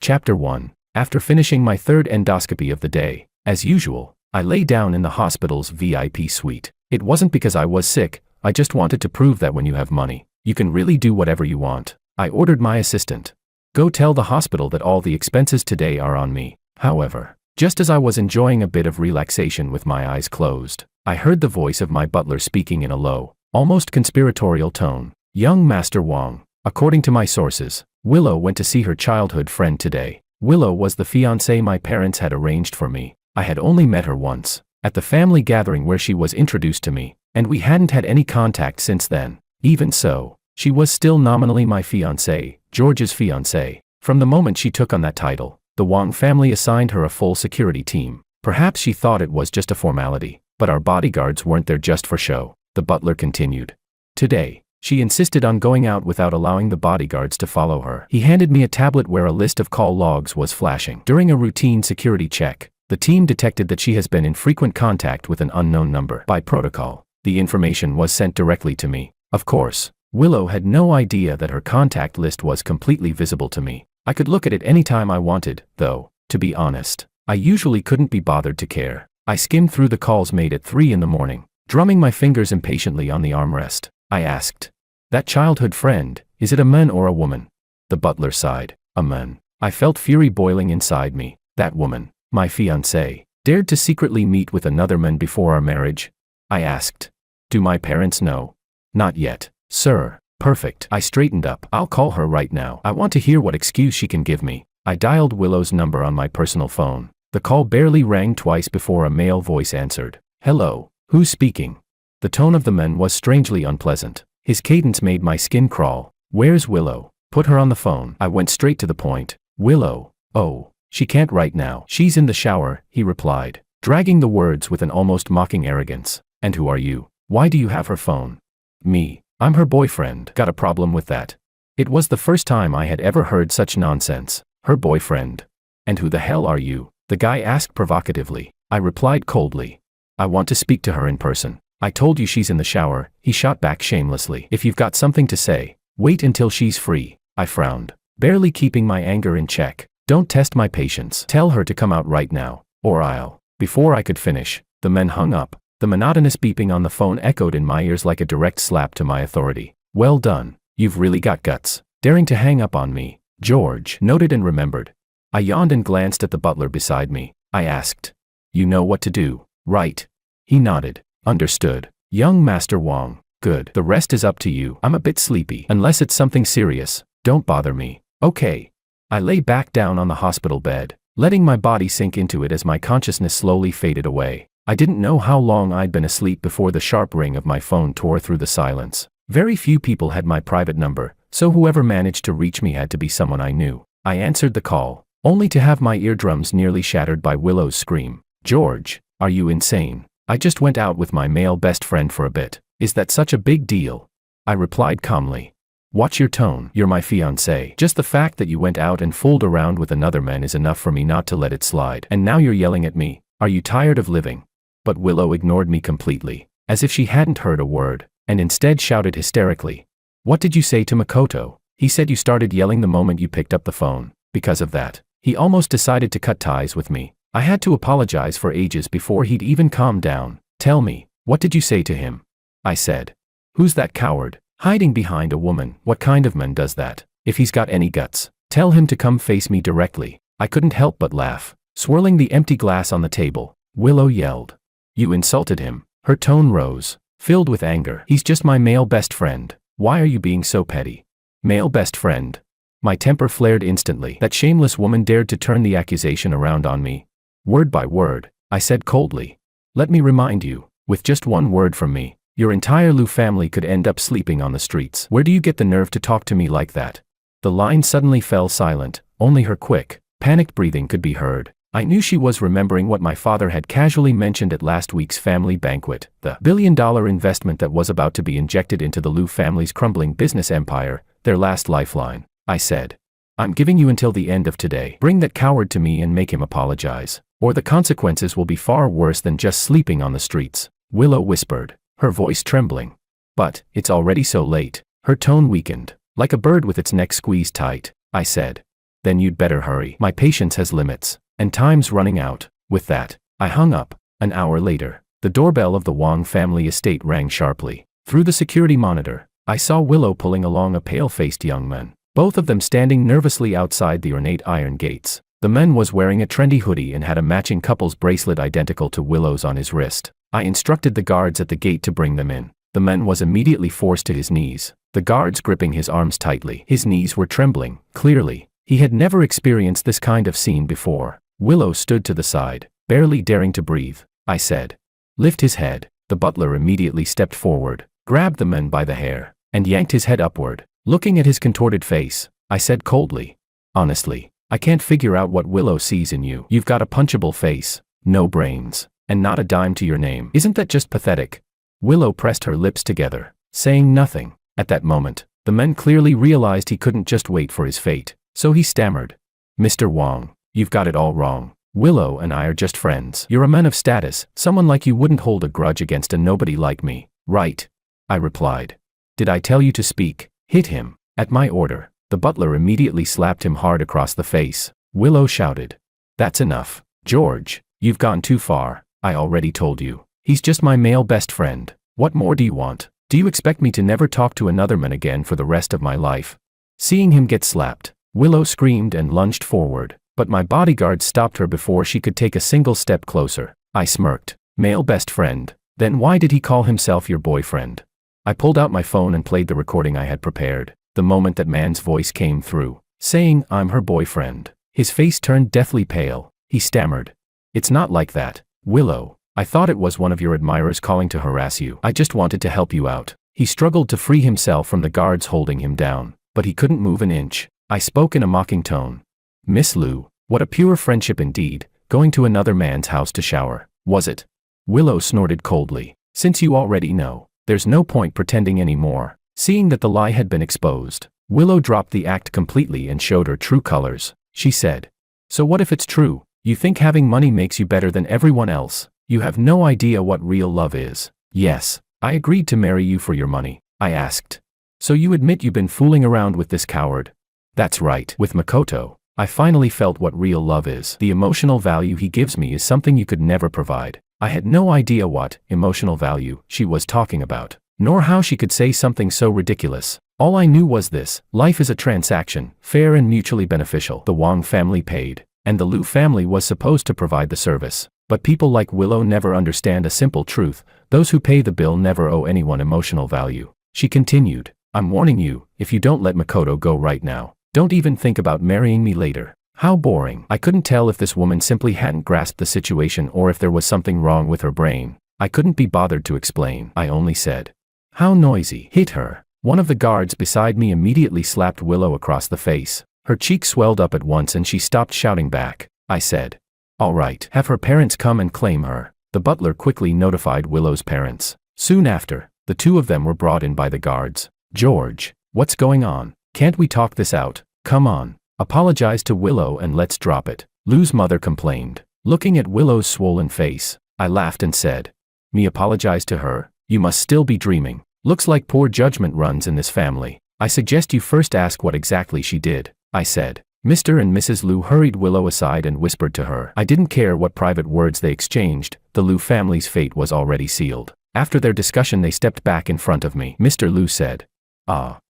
Chapter 1. After finishing my third endoscopy of the day, as usual, I lay down in the hospital's VIP suite. It wasn't because I was sick, I just wanted to prove that when you have money, you can really do whatever you want. I ordered my assistant, "Go tell the hospital that all the expenses today are on me." However, just as I was enjoying a bit of relaxation with my eyes closed, I heard the voice of my butler speaking in a low, almost conspiratorial tone. "Young Master Wang, according to my sources, Willow went to see her childhood friend today." Willow was the fiancée my parents had arranged for me. I had only met her once, at the family gathering where she was introduced to me, and we hadn't had any contact since then. Even so, she was still nominally my fiancée, George's fiancée. From the moment she took on that title, the Wang family assigned her a full security team. Perhaps she thought it was just a formality, but our bodyguards weren't there just for show, the butler continued. Today, she insisted on going out without allowing the bodyguards to follow her. He handed me a tablet where a list of call logs was flashing. During a routine security check, the team detected that she has been in frequent contact with an unknown number. By protocol, the information was sent directly to me. Of course, Willow had no idea that her contact list was completely visible to me. I could look at it any time I wanted, though, to be honest, I usually couldn't be bothered to care. I skimmed through the calls made at 3 in the morning, drumming my fingers impatiently on the armrest. I asked, "That childhood friend, is it a man or a woman?" The butler sighed. "A man." I felt fury boiling inside me. That woman, my fiancée, dared to secretly meet with another man before our marriage? I asked. "Do my parents know?" "Not yet, sir." "Perfect." I straightened up. "I'll call her right now. I want to hear what excuse she can give me." I dialed Willow's number on my personal phone. The call barely rang twice before a male voice answered. "Hello, who's speaking?" The tone of the man was strangely unpleasant. His cadence made my skin crawl. "Where's Willow? Put her on the phone." I went straight to the point. "Willow? Oh, she can't right now. She's in the shower," he replied, dragging the words with an almost mocking arrogance. "And who are you? Why do you have her phone?" "Me. I'm her boyfriend." "Got a problem with that?" It was the first time I had ever heard such nonsense. Her boyfriend. "And who the hell are you?" the guy asked provocatively. I replied coldly. "I want to speak to her in person." "I told you she's in the shower," he shot back shamelessly. "If you've got something to say, wait until she's free." I frowned, barely keeping my anger in check. "Don't test my patience. Tell her to come out right now, or I'll..." Before I could finish, the man hung up. The monotonous beeping on the phone echoed in my ears like a direct slap to my authority. "Well done, you've really got guts. Daring to hang up on me," George noted and remembered. I yawned and glanced at the butler beside me. I asked, "You know what to do, right?" He nodded. "Understood, young Master Wang. Good. The rest is up to you. I'm a bit sleepy. Unless it's something serious, don't bother me." "Okay." I lay back down on the hospital bed, letting my body sink into it as my consciousness slowly faded away. I didn't know how long I'd been asleep before the sharp ring of my phone tore through the silence. Very few people had my private number, so whoever managed to reach me had to be someone I knew. I answered the call, only to have my eardrums nearly shattered by Willow's scream. "George, are you insane? I just went out with my male best friend for a bit. Is that such a big deal?" I replied calmly. "Watch your tone. You're my fiancée. Just the fact that you went out and fooled around with another man is enough for me not to let it slide. And now you're yelling at me. Are you tired of living?" But Willow ignored me completely, as if she hadn't heard a word, and instead shouted hysterically. "What did you say to Makoto?" "He said you started yelling the moment you picked up the phone. Because of that, he almost decided to cut ties with me. I had to apologize for ages before he'd even calm down." "Tell me, what did you say to him?" I said. "Who's that coward? Hiding behind a woman? What kind of man does that? If he's got any guts, tell him to come face me directly." I couldn't help but laugh. Swirling the empty glass on the table, Willow yelled. "You insulted him." Her tone rose, filled with anger. "He's just my male best friend. Why are you being so petty?" "Male best friend?" My temper flared instantly. That shameless woman dared to turn the accusation around on me. Word by word, I said coldly. "Let me remind you, with just one word from me, your entire Liu family could end up sleeping on the streets. Where do you get the nerve to talk to me like that?" The line suddenly fell silent. Only her quick, panicked breathing could be heard. I knew she was remembering what my father had casually mentioned at last week's family banquet, the billion-dollar investment that was about to be injected into the Liu family's crumbling business empire, their last lifeline. I said, "I'm giving you until the end of today. Bring that coward to me and make him apologize, or the consequences will be far worse than just sleeping on the streets," Willow whispered, her voice trembling. "But, it's already so late." Her tone weakened, like a bird with its neck squeezed tight. I said, Then you'd better hurry. My patience has limits, and time's running out. With that, I hung up. An hour later, the doorbell of the Wong family estate rang sharply. Through the security monitor, I saw Willow pulling along a pale-faced young man, both of them standing nervously outside the ornate iron gates. The man was wearing a trendy hoodie and had a matching couple's bracelet identical to Willow's on his wrist. I instructed the guards at the gate to bring them in. The man was immediately forced to his knees, the guards gripping his arms tightly. His knees were trembling, clearly. He had never experienced this kind of scene before. Willow stood to the side, barely daring to breathe. I said, "Lift his head." The butler immediately stepped forward, grabbed the man by the hair, and yanked his head upward. Looking at his contorted face, I said coldly, "Honestly, I can't figure out what Willow sees in you. You've got a punchable face, no brains, and not a dime to your name. Isn't that just pathetic?" Willow pressed her lips together, saying nothing. At that moment, the man clearly realized he couldn't just wait for his fate, so he stammered, "Mr. Wong, you've got it all wrong. Willow and I are just friends. You're a man of status, someone like you wouldn't hold a grudge against a nobody like me, right?" I replied. "Did I tell you to speak?" "Hit him." At my order, the butler immediately slapped him hard across the face. Willow shouted, "That's enough. George, you've gone too far. I already told you. He's just my male best friend. What more do you want? Do you expect me to never talk to another man again for the rest of my life?" Seeing him get slapped, Willow screamed and lunged forward, but my bodyguard stopped her before she could take a single step closer. I smirked. "Male best friend? Then why did he call himself your boyfriend?" I pulled out my phone and played the recording I had prepared. The moment that man's voice came through, saying, "I'm her boyfriend," his face turned deathly pale. He stammered, "It's not like that, Willow. I thought it was one of your admirers calling to harass you. I just wanted to help you out." He struggled to free himself from the guards holding him down, but he couldn't move an inch. I spoke in a mocking tone. "Miss Liu, what a pure friendship indeed, going to another man's house to shower, was it?" Willow snorted coldly. "Since you already know, there's no point pretending anymore." Seeing that the lie had been exposed, Willow dropped the act completely and showed her true colors. She said, "So what if it's true? You think having money makes you better than everyone else? You have no idea what real love is." "Yes, I agreed to marry you for your money," I asked. "So you admit you've been fooling around with this coward?" "That's right. With Makoto, I finally felt what real love is. The emotional value he gives me is something you could never provide." I had no idea what emotional value she was talking about, nor how she could say something so ridiculous. All I knew was this: life is a transaction, fair and mutually beneficial. The Wong family paid, and the Liu family was supposed to provide the service. But people like Willow never understand a simple truth: those who pay the bill never owe anyone emotional value. She continued, "I'm warning you, if you don't let Makoto go right now, don't even think about marrying me later." How boring. I couldn't tell if this woman simply hadn't grasped the situation or if there was something wrong with her brain. I couldn't be bothered to explain. I only said, "How noisy." "Hit her." One of the guards beside me immediately slapped Willow across the face. Her cheek swelled up at once and she stopped shouting back. I said, "All right, have her parents come and claim her." The butler quickly notified Willow's parents. Soon after, the two of them were brought in by the guards. "George, what's going on? Can't we talk this out? Come on. Apologize to Willow and let's drop it," Liu's mother complained. Looking at Willow's swollen face, I laughed and said, "Me apologize to her? You must still be dreaming. Looks like poor judgment runs in this family. I suggest you first ask what exactly she did," I said. Mr. and Mrs. Liu hurried Willow aside and whispered to her. I didn't care what private words they exchanged, the Liu family's fate was already sealed. After their discussion they stepped back in front of me. Mr. Liu said,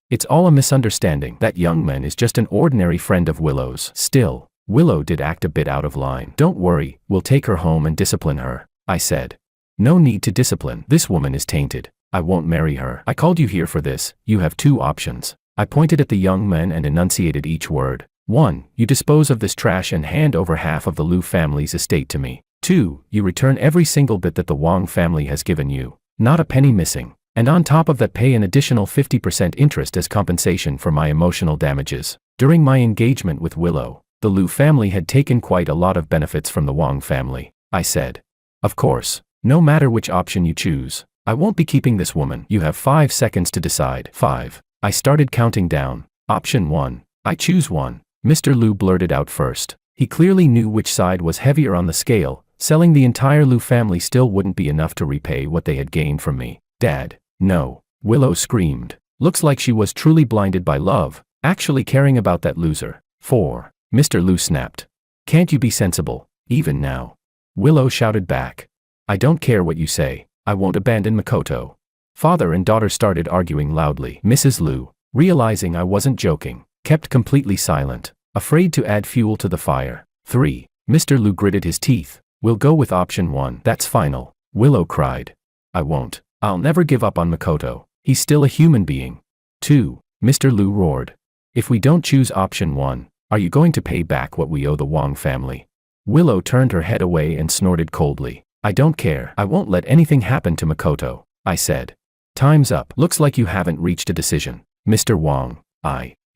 "It's all a misunderstanding. That young man is just an ordinary friend of Willow's." Still, Willow did act a bit out of line. "Don't worry, we'll take her home and discipline her," I said. "No need to discipline. This woman is tainted. I won't marry her. I called you here for this. You have two options." I pointed at the young man and enunciated each word. 1. You dispose of this trash and hand over half of the Liu family's estate to me. 2. You return every single bit that the Wong family has given you. Not a penny missing. And on top of that pay an additional 50% interest as compensation for my emotional damages. During my engagement with Willow, the Liu family had taken quite a lot of benefits from the Wong family. I said, "Of course, no matter which option you choose, I won't be keeping this woman. You have 5 seconds to decide." 5. I started counting down. Option 1. I choose 1. Mr. Liu blurted out first. He clearly knew which side was heavier on the scale. Selling the entire Liu family still wouldn't be enough to repay what they had gained from me. "Dad, no," Willow screamed. Looks like she was truly blinded by love, actually caring about that loser. 4. Mr. Liu snapped. Can't you be sensible, even now? Willow shouted back. I don't care what you say, I won't abandon Makoto. Father and daughter started arguing loudly. Mrs. Liu, realizing I wasn't joking, kept completely silent, afraid to add fuel to the fire. 3. Mr. Liu gritted his teeth. We'll go with option 1. That's final. Willow cried. I won't. I'll never give up on Makoto. He's still a human being. 2. Mr. Liu roared. If we don't choose option 1, are you going to pay back what we owe the Wang family? Willow turned her head away and snorted coldly. I don't care. I won't let anything happen to Makoto, I said. Time's up. Looks like you haven't reached a decision. Mr. Wang,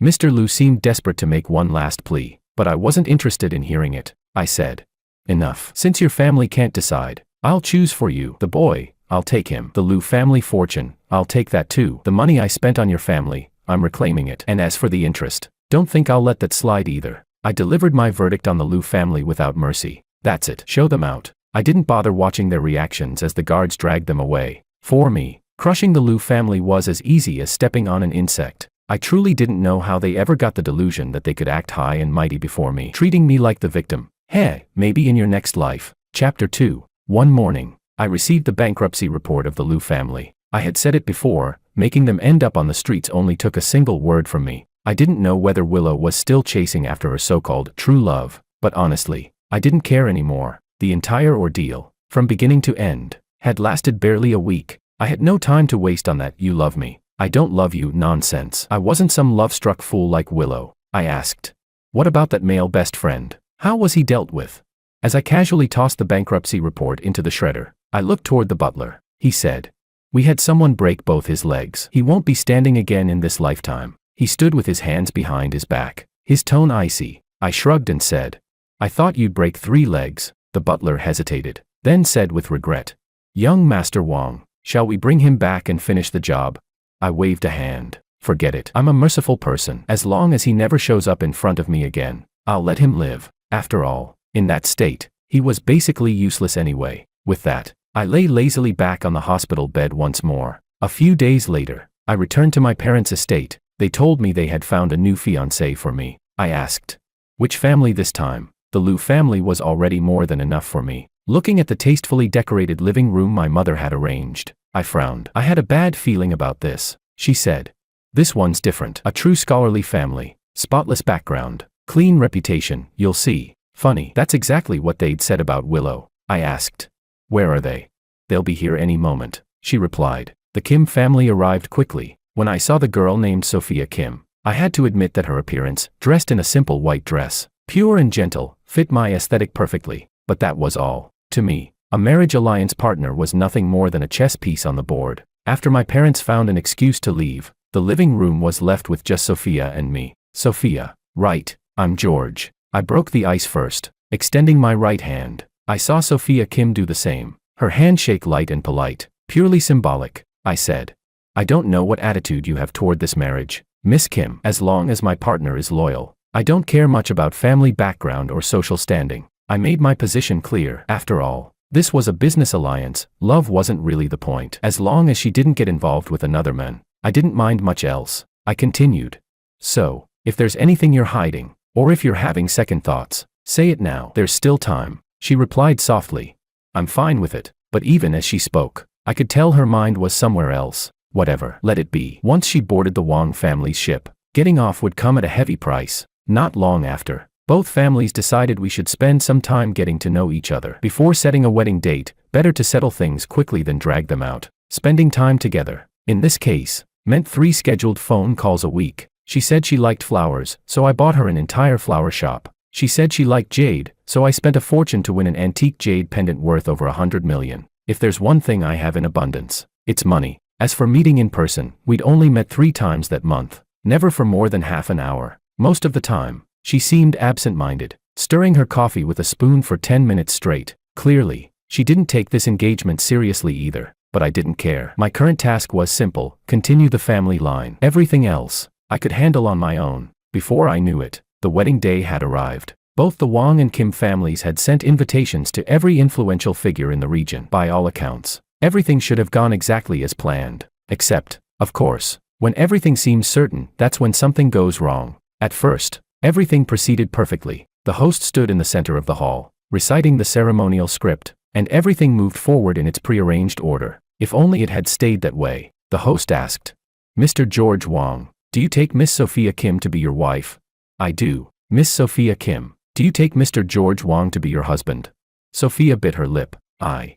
Mr. Liu seemed desperate to make one last plea, but I wasn't interested in hearing it. I said. Enough. Since your family can't decide, I'll choose for you. The boy, I'll take him. The Liu family fortune, I'll take that too. The money I spent on your family, I'm reclaiming it. And as for the interest, don't think I'll let that slide either. I delivered my verdict on the Liu family without mercy. That's it. Show them out. I didn't bother watching their reactions as the guards dragged them away. For me, crushing the Liu family was as easy as stepping on an insect. I truly didn't know how they ever got the delusion that they could act high and mighty before me, treating me like the victim. Hey, maybe in your next life. Chapter 2. One morning, I received the bankruptcy report of the Liu family. I had said it before, making them end up on the streets only took a single word from me. I didn't know whether Willow was still chasing after her so-called true love, but honestly, I didn't care anymore. The entire ordeal, from beginning to end, had lasted barely a week. I had no time to waste on that "you love me, I don't love you" nonsense. I wasn't some love-struck fool like Willow. I asked. What about that male best friend? How was he dealt with? As I casually tossed the bankruptcy report into the shredder, I looked toward the butler. He said. We had someone break both his legs. He won't be standing again in this lifetime. He stood with his hands behind his back, his tone icy. I shrugged and said. I thought you'd break 3 legs. The butler hesitated, then said with regret. Young Master Wang, shall we bring him back and finish the job? I waved a hand. Forget it. I'm a merciful person. As long as he never shows up in front of me again, I'll let him live. After all, in that state, he was basically useless anyway. With that, I lay lazily back on the hospital bed once more. A few days later, I returned to my parents' estate. They told me they had found a new fiancée for me. I asked. Which family this time? The Liu family was already more than enough for me. Looking at the tastefully decorated living room my mother had arranged, I frowned. I had a bad feeling about this. She said. This one's different. A true scholarly family. Spotless background. Clean reputation, you'll see. Funny. That's exactly what they'd said about Willow. I asked. Where are they? They'll be here any moment, she replied. The Kim family arrived quickly. When I saw the girl named Sophia Kim, I had to admit that her appearance, dressed in a simple white dress, pure and gentle, fit my aesthetic perfectly. But that was all. To me, a marriage alliance partner was nothing more than a chess piece on the board. After my parents found an excuse to leave, the living room was left with just Sophia and me. Sophia. Right, I'm George. I broke the ice first, extending my right hand. I saw Sophia Kim do the same. Her handshake light and polite, purely symbolic. I said. I don't know what attitude you have toward this marriage, Miss Kim. As long as my partner is loyal, I don't care much about family background or social standing. I made my position clear. After all, this was a business alliance. Love wasn't really the point. As long as she didn't get involved with another man, I didn't mind much else. I continued. So, if there's anything you're hiding, or if you're having second thoughts, say it now. There's still time. She replied softly. I'm fine with it. But even as she spoke, I could tell her mind was somewhere else. Whatever. Let it be. Once she boarded the Wang family's ship, getting off would come at a heavy price. Not long after, both families decided we should spend some time getting to know each other. Before setting a wedding date, better to settle things quickly than drag them out. Spending time together, in this case, meant 3 scheduled phone calls a week. She said she liked flowers, so I bought her an entire flower shop. She said she liked jade, so I spent a fortune to win an antique jade pendant worth over 100 million. If there's one thing I have in abundance, it's money. As for meeting in person, we'd only met 3 times that month, never for more than half an hour. Most of the time, she seemed absent-minded, stirring her coffee with a spoon for 10 minutes straight. Clearly, she didn't take this engagement seriously either, but I didn't care. My current task was simple, continue the family line. Everything else, I could handle on my own. Before I knew it, the wedding day had arrived. Both the Wang and Kim families had sent invitations to every influential figure in the region. By all accounts, everything should have gone exactly as planned. Except, of course, when everything seems certain, that's when something goes wrong. At first, Everything proceeded perfectly. The host stood in the center of the hall, reciting the ceremonial script, and everything moved forward in its prearranged order. If only it had stayed that way. The host asked, "Mr. George Wong, do you take Miss Sophia Kim to be your wife?" "I do." "Miss Sophia Kim, do you take Mr. George Wong to be your husband?" Sophia bit her lip. I.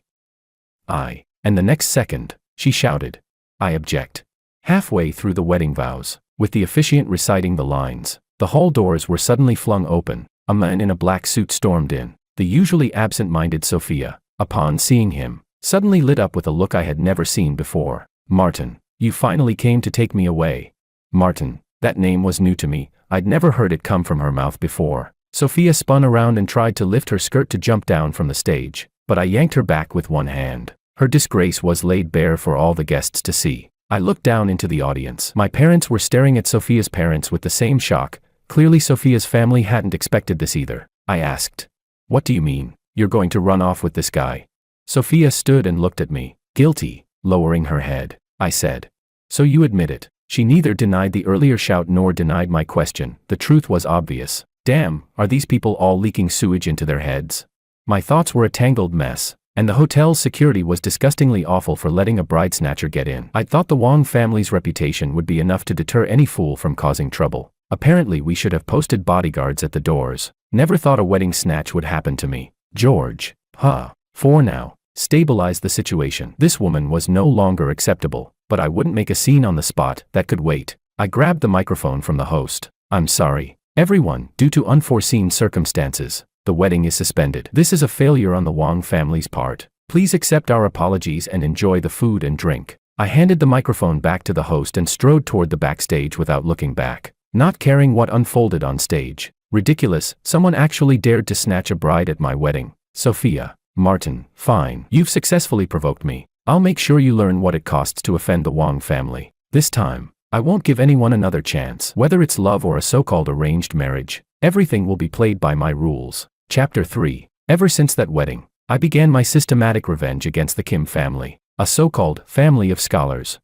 And the next second, she shouted, "I object." Halfway through the wedding vows, with the officiant reciting the lines, the hall doors were suddenly flung open. A man in a black suit stormed in. The usually absent-minded Sophia, upon seeing him, suddenly lit up with a look I had never seen before. "Martin, you finally came to take me away." Martin, that name was new to me. I'd never heard it come from her mouth before. Sophia spun around and tried to lift her skirt to jump down from the stage, but I yanked her back with one hand. Her disgrace was laid bare for all the guests to see. I looked down into the audience. My parents were staring at Sophia's parents with the same shock. Clearly Sophia's family hadn't expected this either. I asked, "What do you mean, you're going to run off with this guy?" Sophia stood and looked at me, guilty, lowering her head. I said, "So you admit it." She neither denied the earlier shout nor denied my question. The truth was obvious. Damn, are these people all leaking sewage into their heads? My thoughts were a tangled mess, and the hotel's security was disgustingly awful for letting a bride snatcher get in. I'd thought the Wong family's reputation would be enough to deter any fool from causing trouble. Apparently we should have posted bodyguards at the doors. Never thought a wedding snatch would happen to me. George, for now, stabilize the situation. This woman was no longer acceptable, but I wouldn't make a scene on the spot. That could wait. I grabbed the microphone from the host. "I'm sorry, everyone, due to unforeseen circumstances, the wedding is suspended. This is a failure on the Wong family's part. Please accept our apologies and enjoy the food and drink." I handed the microphone back to the host and strode toward the backstage without looking back, not caring what unfolded on stage. Ridiculous, someone actually dared to snatch a bride at my wedding. Sophia, Martin, fine. You've successfully provoked me. I'll make sure you learn what it costs to offend the Wong family. This time, I won't give anyone another chance. Whether it's love or a so-called arranged marriage, everything will be played by my rules. Chapter 3. Ever since that wedding, I began my systematic revenge against the Kim family, a so-called family of scholars.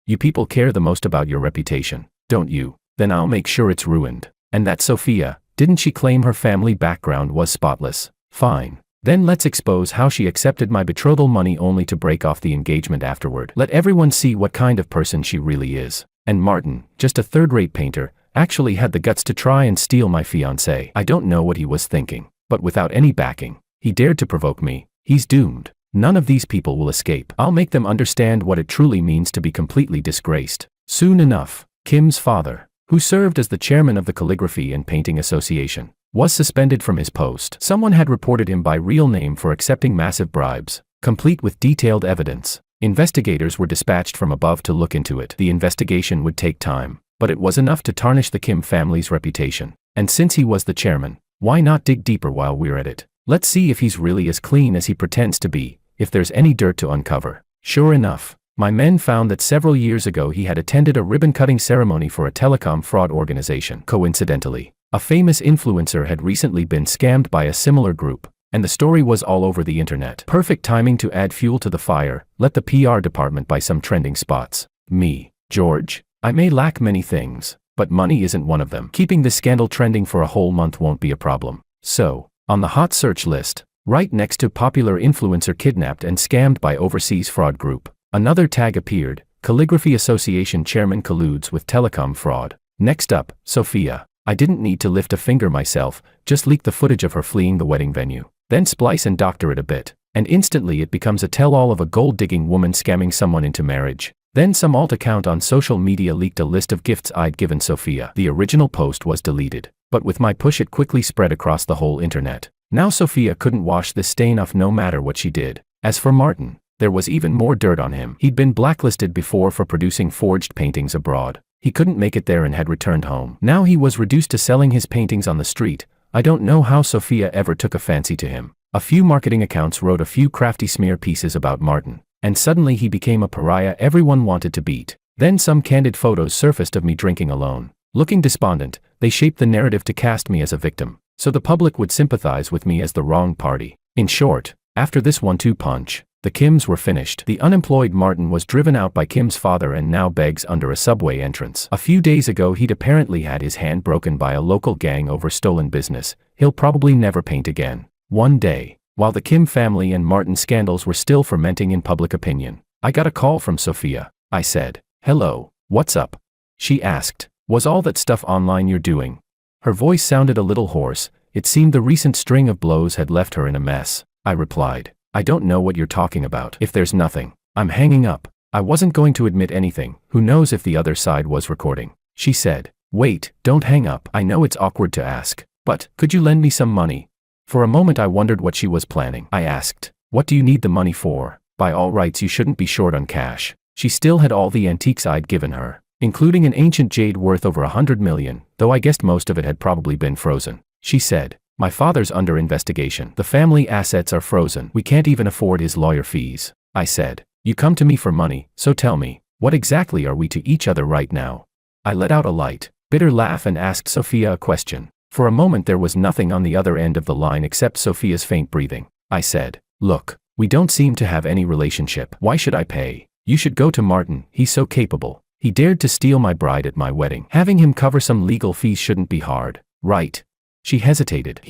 You people care the most about your reputation, don't you? Then I'll make sure it's ruined. And that Sophia, didn't she claim her family background was spotless? Fine. Then let's expose how she accepted my betrothal money only to break off the engagement afterward. Let everyone see what kind of person she really is. And Martin, just a third-rate painter, actually had the guts to try and steal my fiancée. I don't know what he was thinking, but without any backing, he dared to provoke me. He's doomed. None of these people will escape. I'll make them understand what it truly means to be completely disgraced. Soon enough, Kim's father, who served as the chairman of the Calligraphy and Painting Association, was suspended from his post. Someone had reported him by real name for accepting massive bribes, complete with detailed evidence. Investigators were dispatched from above to look into it. The investigation would take time, but it was enough to tarnish the Kim family's reputation. And since he was the chairman, why not dig deeper while we're at it? Let's see if he's really as clean as he pretends to be, if there's any dirt to uncover. Sure enough, my men found that several years ago he had attended a ribbon-cutting ceremony for a telecom fraud organization. Coincidentally, a famous influencer had recently been scammed by a similar group, and the story was all over the internet. Perfect timing to add fuel to the fire. Let the PR department buy some trending spots. Me, George, I may lack many things, but money isn't one of them. Keeping this scandal trending for a whole month won't be a problem. So, on the hot search list, right next to popular influencer kidnapped and scammed by overseas fraud group, another tag appeared: Calligraphy Association chairman colludes with telecom fraud. Next up, Sophia. I didn't need to lift a finger myself, just leak the footage of her fleeing the wedding venue. Then splice and doctor it a bit, and instantly it becomes a tell-all of a gold-digging woman scamming someone into marriage. Then some alt account on social media leaked a list of gifts I'd given Sophia. The original post was deleted, but with my push it quickly spread across the whole internet. Now Sophia couldn't wash this stain off no matter what she did. As for Martin, there was even more dirt on him. He'd been blacklisted before for producing forged paintings abroad. He couldn't make it there and had returned home. Now he was reduced to selling his paintings on the street. I don't know how Sophia ever took a fancy to him. A few marketing accounts wrote a few crafty smear pieces about Martin, and suddenly he became a pariah everyone wanted to beat. Then some candid photos surfaced of me drinking alone. Looking despondent, they shaped the narrative to cast me as a victim, so the public would sympathize with me as the wrong party. In short, after this 1-2 punch, The Kims were finished. The unemployed Martin was driven out by Kim's father and now begs under a subway entrance. A few days ago he'd apparently had his hand broken by a local gang over stolen business. He'll probably never paint again. One day, while the Kim family and Martin scandals were still fermenting in public opinion, I got a call from Sophia. I said, "Hello, what's up?" She asked, "Was all that stuff online you're doing?" Her voice sounded a little hoarse. It seemed the recent string of blows had left her in a mess. I replied, "I don't know what you're talking about. If there's nothing, I'm hanging up." I wasn't going to admit anything. Who knows if the other side was recording. She said, "Wait, don't hang up. I know it's awkward to ask, but could you lend me some money?" For a moment I wondered what she was planning. I asked, "What do you need the money for? By all rights you shouldn't be short on cash." She still had all the antiques I'd given her, including an ancient jade worth over $100 million, though I guessed most of it had probably been frozen. She said, "My father's under investigation. The family assets are frozen. We can't even afford his lawyer fees." I said, "You come to me for money, so tell me, what exactly are we to each other right now?" I let out a light, bitter laugh and asked Sophia a question. For a moment there was nothing on the other end of the line except Sophia's faint breathing. I said, "Look, we don't seem to have any relationship. Why should I pay? You should go to Martin. He's so capable. He dared to steal my bride at my wedding. Having him cover some legal fees shouldn't be hard, right?" She hesitated.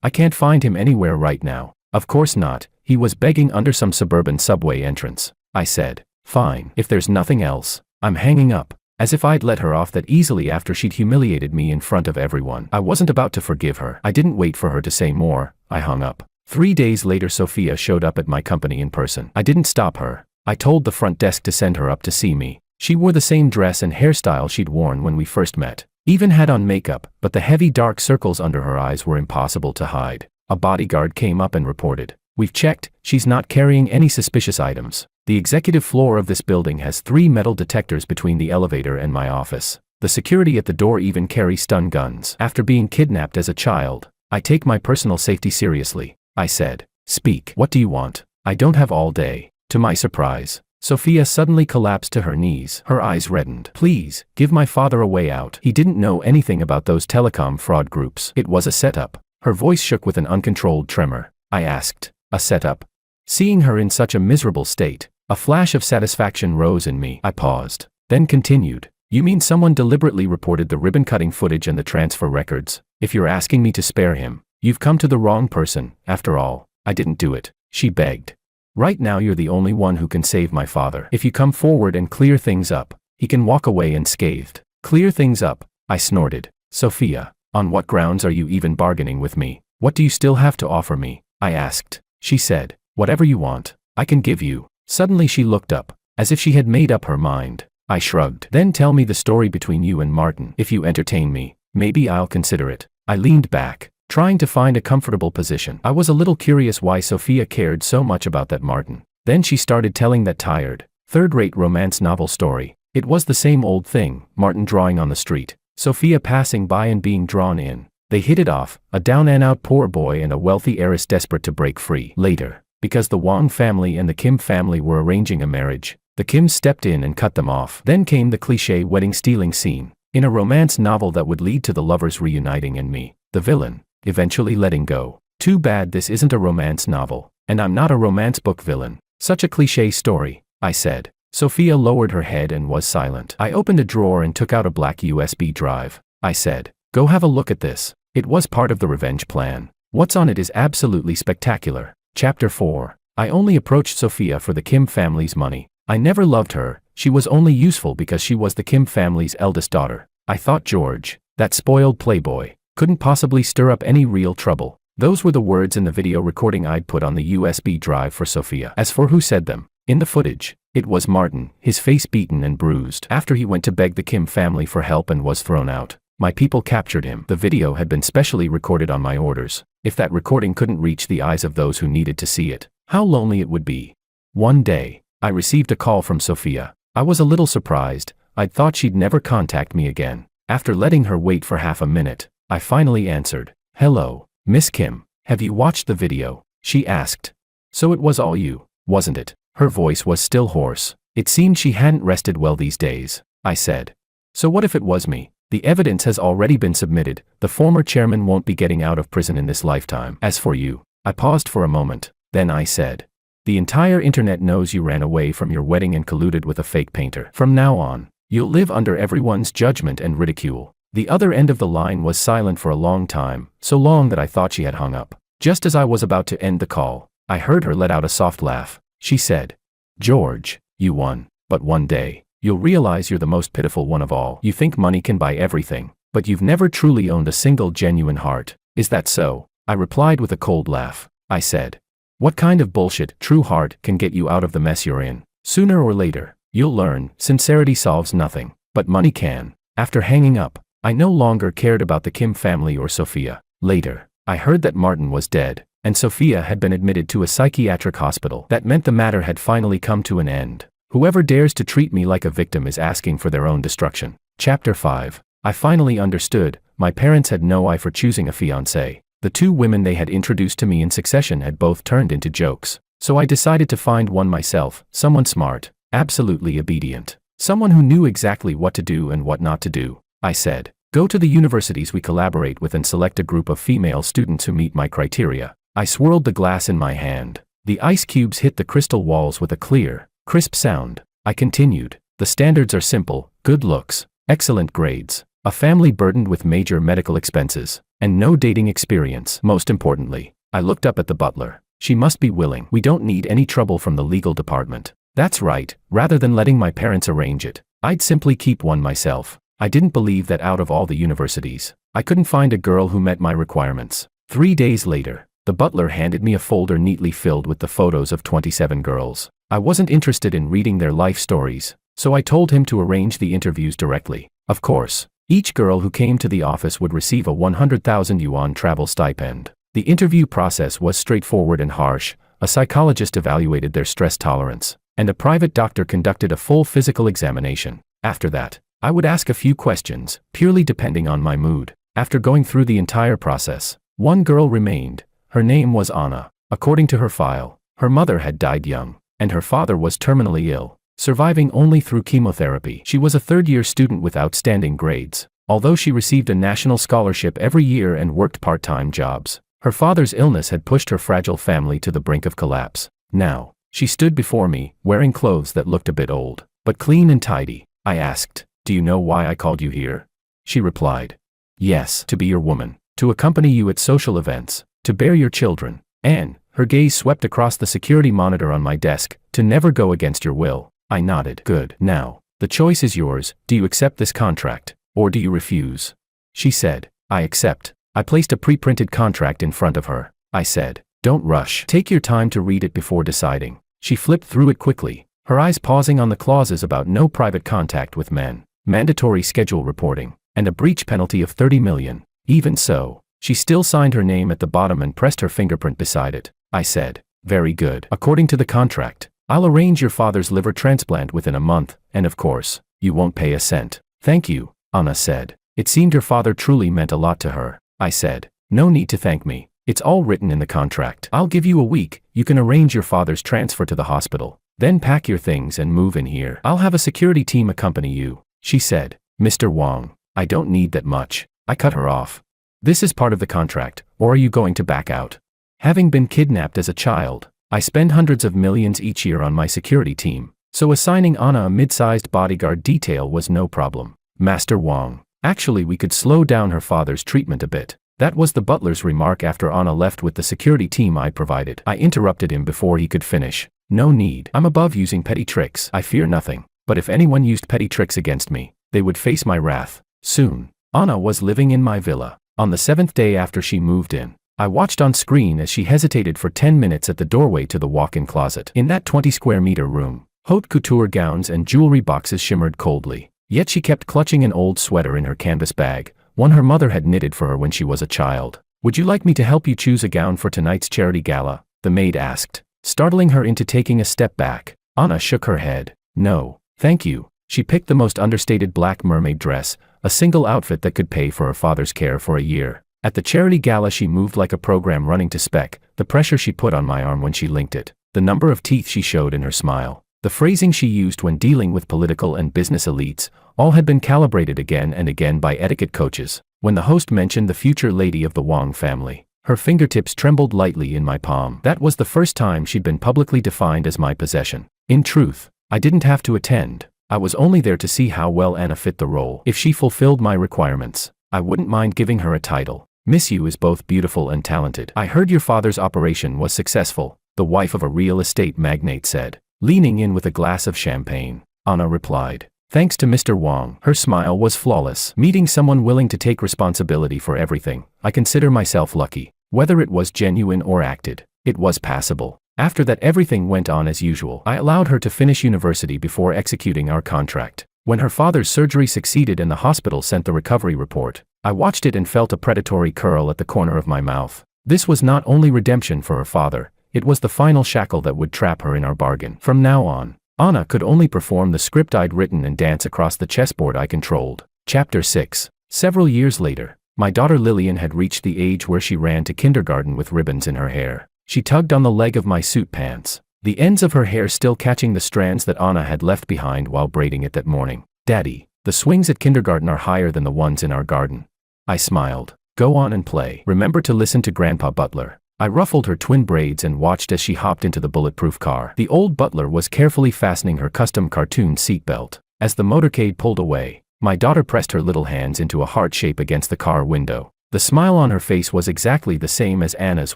I can't find him anywhere right now." "Of course not. He was begging under some suburban subway entrance." I said, "Fine. If there's nothing else, I'm hanging up." As if I'd let her off that easily after she'd humiliated me in front of everyone. I wasn't about to forgive her. I didn't wait for her to say more. I hung up. 3 days later Sophia showed up at my company in person. I didn't stop her. I told the front desk to send her up to see me. She wore the same dress and hairstyle she'd worn when we first met. Even had on makeup, but the heavy dark circles under her eyes were impossible to hide. A bodyguard came up and reported, "We've checked, she's not carrying any suspicious items. The executive floor of this building has 3 metal detectors between the elevator and my office. The security at the door even carry stun guns. After being kidnapped as a child, I take my personal safety seriously." I said, "Speak. What do you want? I don't have all day." To my surprise, Sophia suddenly collapsed to her knees. Her eyes reddened. "Please, give my father a way out. He didn't know anything about those telecom fraud groups. It was a setup." Her voice shook with an uncontrolled tremor. I asked, "A setup?" Seeing her in such a miserable state, a flash of satisfaction rose in me. I paused, then continued, "You mean someone deliberately reported the ribbon-cutting footage and the transfer records? If you're asking me to spare him, you've come to the wrong person. After all, I didn't do it," she begged. "Right now you're the only one who can save my father. If you come forward and clear things up, he can walk away unscathed." "Clear things up?" I snorted. "Sophia, on what grounds are you even bargaining with me? What do you still have to offer me?" I asked. She said, "Whatever you want, I can give you." Suddenly she looked up, as if she had made up her mind. I shrugged. "Then tell me the story between you and Martin. If you entertain me, maybe I'll consider it." I leaned back, trying to find a comfortable position. I was a little curious why Sophia cared so much about that Martin. Then she started telling that tired, third-rate romance novel story. It was the same old thing, Martin drawing on the street, Sophia passing by and being drawn in. They hit it off, a down-and-out poor boy and a wealthy heiress desperate to break free. Later, because the Wang family and the Kim family were arranging a marriage, the Kims stepped in and cut them off. Then came the cliché wedding-stealing scene, in a romance novel that would lead to the lovers reuniting and me, the villain, eventually letting go. Too bad this isn't a romance novel, and I'm not a romance book villain. Such a cliché story, I said. Sophia lowered her head and was silent. I opened a drawer and took out a black USB drive. I said, "Go have a look at this. It was part of the revenge plan. What's on it is absolutely spectacular." Chapter 4. I only approached Sophia for the Kim family's money. I never loved her. She was only useful because she was the Kim family's eldest daughter. I thought George, that spoiled playboy, couldn't possibly stir up any real trouble. Those were the words in the video recording I'd put on the USB drive for Sophia. As for who said them, in the footage, it was Martin, his face beaten and bruised. After he went to beg the Kim family for help and was thrown out, my people captured him. The video had been specially recorded on my orders. If that recording couldn't reach the eyes of those who needed to see it, how lonely it would be. One day, I received a call from Sophia. I was a little surprised. I'd thought she'd never contact me again. After letting her wait for half a minute, I finally answered. "Hello, Miss Kim. Have you watched the video?" she asked. "So it was all you, wasn't it?" Her voice was still hoarse. It seemed she hadn't rested well these days. I said, "So what if it was me? The evidence has already been submitted. The former chairman won't be getting out of prison in this lifetime. As for you," I paused for a moment. Then I said, The entire internet knows you ran away from your wedding and colluded with a fake painter. From now on, you'll live under everyone's judgment and ridicule." The other end of the line was silent for a long time, so long that I thought she had hung up. Just as I was about to end the call, I heard her let out a soft laugh. She said, "George, you won. But one day, you'll realize you're the most pitiful one of all. You think money can buy everything, but you've never truly owned a single genuine heart. Is that so?" I replied with a cold laugh. I said, "What kind of bullshit, true heart, can get you out of the mess you're in? Sooner or later, you'll learn, sincerity solves nothing, but money can." After hanging up, I no longer cared about the Kim family or Sophia. Later, I heard that Martin was dead, and Sophia had been admitted to a psychiatric hospital. That meant the matter had finally come to an end. Whoever dares to treat me like a victim is asking for their own destruction. Chapter 5. I finally understood. My parents had no eye for choosing a fiancée. The two women they had introduced to me in succession had both turned into jokes. So I decided to find one myself, someone smart, absolutely obedient, someone who knew exactly what to do and what not to do. I said, "Go to the universities we collaborate with and select a group of female students who meet my criteria." I swirled the glass in my hand. The ice cubes hit the crystal walls with a clear, crisp sound. I continued, "The standards are simple: good looks, excellent grades, a family burdened with major medical expenses, and no dating experience. Most importantly." I looked up at the butler. "She must be willing. We don't need any trouble from the legal department." That's right. Rather than letting my parents arrange it, I'd simply keep one myself. I didn't believe that out of all the universities, I couldn't find a girl who met my requirements. 3 days later, the butler handed me a folder neatly filled with the photos of 27 girls. I wasn't interested in reading their life stories, so I told him to arrange the interviews directly. Of course, each girl who came to the office would receive a 100,000 yuan travel stipend. The interview process was straightforward and harsh. A psychologist evaluated their stress tolerance, and a private doctor conducted a full physical examination. After that, I would ask a few questions, purely depending on my mood. After going through the entire process, one girl remained. Her name was Anna. According to her file, her mother had died young, and her father was terminally ill, surviving only through chemotherapy. She was a third-year student with outstanding grades, although she received a national scholarship every year and worked part-time jobs. Her father's illness had pushed her fragile family to the brink of collapse. Now, she stood before me, wearing clothes that looked a bit old, but clean and tidy. I asked, "Do you know why I called you here?" She replied, "Yes, to be your woman, to accompany you at social events, to bear your children, and," her gaze swept across the security monitor on my desk, "to never go against your will." I nodded. "Good. Now, the choice is yours. Do you accept this contract, or do you refuse?" She said, "I accept." I placed a pre-printed contract in front of her. I said, "Don't rush. Take your time to read it before deciding." She flipped through it quickly, her eyes pausing on the clauses about no private contact with men, mandatory schedule reporting, and a breach penalty of 30 million. Even so, she still signed her name at the bottom and pressed her fingerprint beside it. I said, "Very good. According to the contract, I'll arrange your father's liver transplant within a month, and of course, you won't pay a cent." "Thank you," Anna said. It seemed her father truly meant a lot to her. I said, "No need to thank me. It's all written in the contract. I'll give you a week. You can arrange your father's transfer to the hospital. Then pack your things and move in here. I'll have a security team accompany you." She said, "Mr. Wang, I don't need that much." I cut her off. "This is part of the contract, or are you going to back out?" Having been kidnapped as a child, I spend hundreds of millions each year on my security team, so assigning Anna a mid-sized bodyguard detail was no problem. "Master Wang, actually we could slow down her father's treatment a bit." That was the butler's remark after Anna left with the security team I provided. I interrupted him before he could finish. "No need. I'm above using petty tricks. I fear nothing. But if anyone used petty tricks against me, they would face my wrath soon." Anna was living in my villa. On the 7th day after she moved in, I watched on screen as she hesitated for 10 minutes at the doorway to the walk-in closet. In that 20-square-meter room, haute couture gowns and jewelry boxes shimmered coldly. Yet she kept clutching an old sweater in her canvas bag, one her mother had knitted for her when she was a child. "Would you like me to help you choose a gown for tonight's charity gala?" the maid asked, startling her into taking a step back. Anna shook her head. "No, thank you." She picked the most understated black mermaid dress, a single outfit that could pay for her father's care for a year. At the charity gala she moved like a program running to spec, the pressure she put on my arm when she linked it, the number of teeth she showed in her smile, the phrasing she used when dealing with political and business elites, all had been calibrated again and again by etiquette coaches. When the host mentioned the future lady of the Wang family, Her fingertips trembled lightly in my palm. That was the first time she'd been publicly defined as my possession. In truth, I didn't have to attend. I was only there to see how well Anna fit the role. If she fulfilled my requirements, I wouldn't mind giving her a title. Miss Yu is both beautiful and talented. I heard your father's operation was successful, the wife of a real estate magnate said, leaning in with a glass of champagne. Anna replied. Thanks to Mr. Wang. Her smile was flawless. Meeting someone willing to take responsibility for everything, I consider myself lucky. Whether it was genuine or acted, it was passable. After that, everything went on as usual. I allowed her to finish university before executing our contract. When her father's surgery succeeded and the hospital sent the recovery report, I watched it and felt a predatory curl at the corner of my mouth. This was not only redemption for her father, it was the final shackle that would trap her in our bargain. From now on, Anna could only perform the script I'd written and dance across the chessboard I controlled. Chapter 6. Several years later, my daughter Lillian had reached the age where she ran to kindergarten with ribbons in her hair. She tugged on the leg of my suit pants, the ends of her hair still catching the strands that Anna had left behind while braiding it that morning. Daddy, the swings at kindergarten are higher than the ones in our garden. I smiled. Go on and play. Remember to listen to Grandpa Butler. I ruffled her twin braids and watched as she hopped into the bulletproof car. The old butler was carefully fastening her custom cartoon seatbelt. As the motorcade pulled away, my daughter pressed her little hands into a heart shape against the car window. The smile on her face was exactly the same as Anna's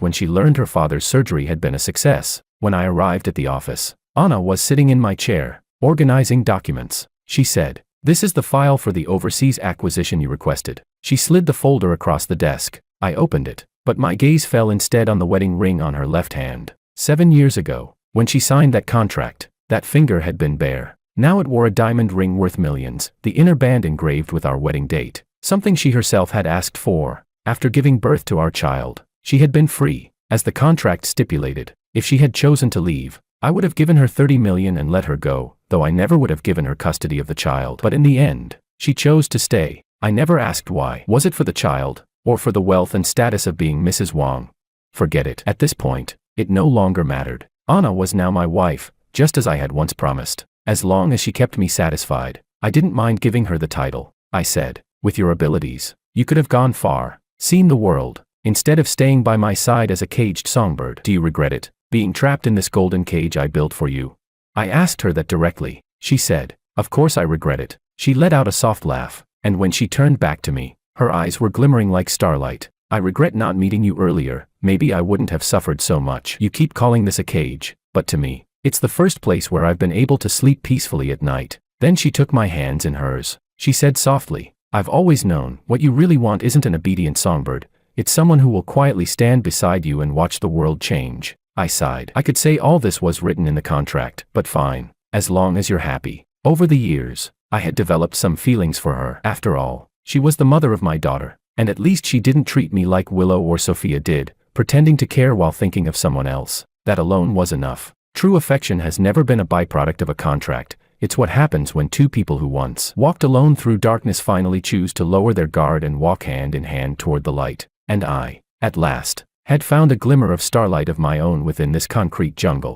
when she learned her father's surgery had been a success. When I arrived at the office, Anna was sitting in my chair, organizing documents. She said, "This is the file for the overseas acquisition you requested." She slid the folder across the desk. I opened it, but my gaze fell instead on the wedding ring on her left hand. 7 years ago, when she signed that contract, that finger had been bare. Now it wore a diamond ring worth millions, the inner band engraved with our wedding date, something she herself had asked for. After giving birth to our child, she had been free, as the contract stipulated. If she had chosen to leave, I would have given her 30 million and let her go, though I never would have given her custody of the child. But in the end, she chose to stay. I never asked why. Was it for the child, or for the wealth and status of being Mrs. Wang? Forget it. At this point, it no longer mattered. Anna was now my wife, just as I had once promised. As long as she kept me satisfied, I didn't mind giving her the title. I said, with your abilities, you could have gone far, seen the world, instead of staying by my side as a caged songbird. Do you regret it, being trapped in this golden cage I built for you? I asked her that directly. She said, of course I regret it. She let out a soft laugh, and when she turned back to me, her eyes were glimmering like starlight. I regret not meeting you earlier. Maybe I wouldn't have suffered so much. You keep calling this a cage, but to me, it's the first place where I've been able to sleep peacefully at night. Then she took my hands in hers. She said softly, I've always known, what you really want isn't an obedient songbird. It's someone who will quietly stand beside you and watch the world change. I sighed. I could say all this was written in the contract, but fine, as long as you're happy. Over the years, I had developed some feelings for her. After all, she was the mother of my daughter, and at least she didn't treat me like Willow or Sophia did, pretending to care while thinking of someone else. That alone was enough. True affection has never been a byproduct of a contract. It's what happens when two people who once walked alone through darkness finally choose to lower their guard and walk hand in hand toward the light. And I, at last, had found a glimmer of starlight of my own within this concrete jungle.